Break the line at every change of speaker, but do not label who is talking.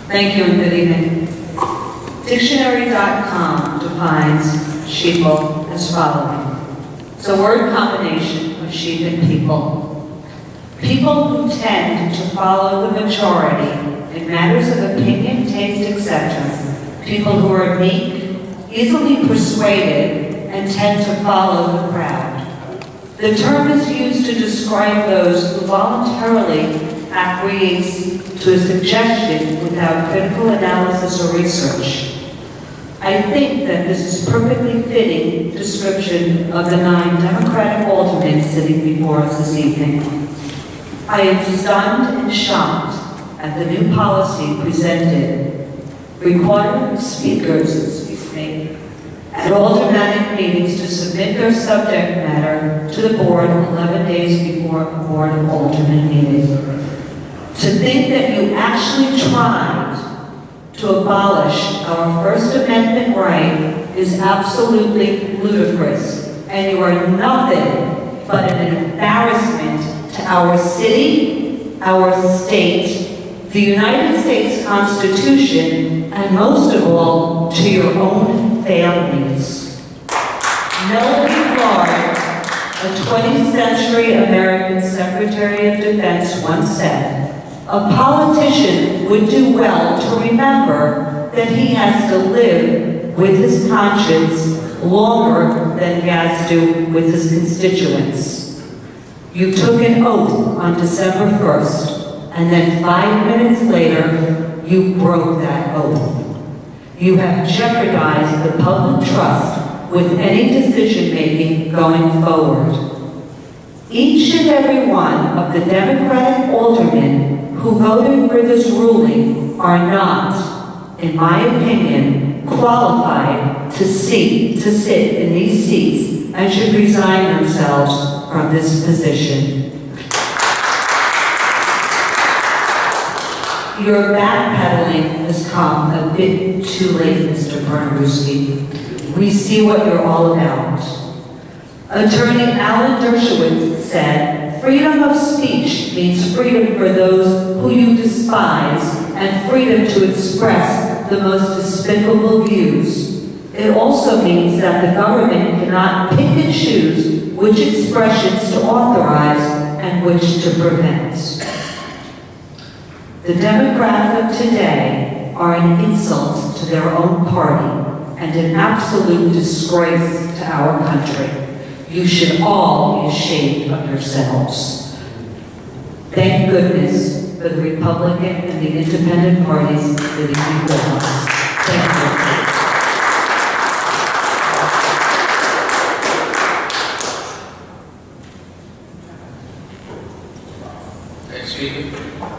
Thank you and good evening. Dictionary.com defines sheeple as following. It's a word combination of sheep and people. People who tend to follow the majority in matters of opinion, taste, etc. People who are meek, easily persuaded, and tend to follow the crowd. The term is used to describe those who voluntarily acquiesce to a suggestion without critical analysis or research. I think that this is perfectly fitting description of the 9 Democratic aldermen sitting before us this evening. I am stunned and shocked at the new policy presented, requiring speakers, at aldermanic meetings to submit their subject matter to the board 11 days before a board of aldermen meeting. To think that you actually tried to abolish our First Amendment right is absolutely ludicrous, and you are nothing but an embarrassment to our city, our state, the United States Constitution, and most of all, to your own families. Melody Clark, a 20th century American Secretary of Defense, once said, "A politician would do well to remember that he has to live with his conscience longer than he has to with his constituents." You took an oath on December 1st, and then 5 minutes later, you broke that oath. You have jeopardized the public trust with any decision-making going forward. Each and every one of the Democratic aldermen who voted for this ruling are not, in my opinion, qualified to sit in these seats and should resign themselves from this position. Your backpedaling has come a bit too late, Mr. Bernarski. We see what you're all about. Attorney Alan Dershowitz said, "Freedom of speech means freedom for those who you despise and freedom to express the most despicable views. It also means that the government cannot pick and choose which expressions to authorize and which to prevent." The Democrats of today are an insult to their own party and an absolute disgrace to our country. You should all be ashamed of yourselves. Thank goodness for the Republican and the Independent parties sitting before us. Thank you.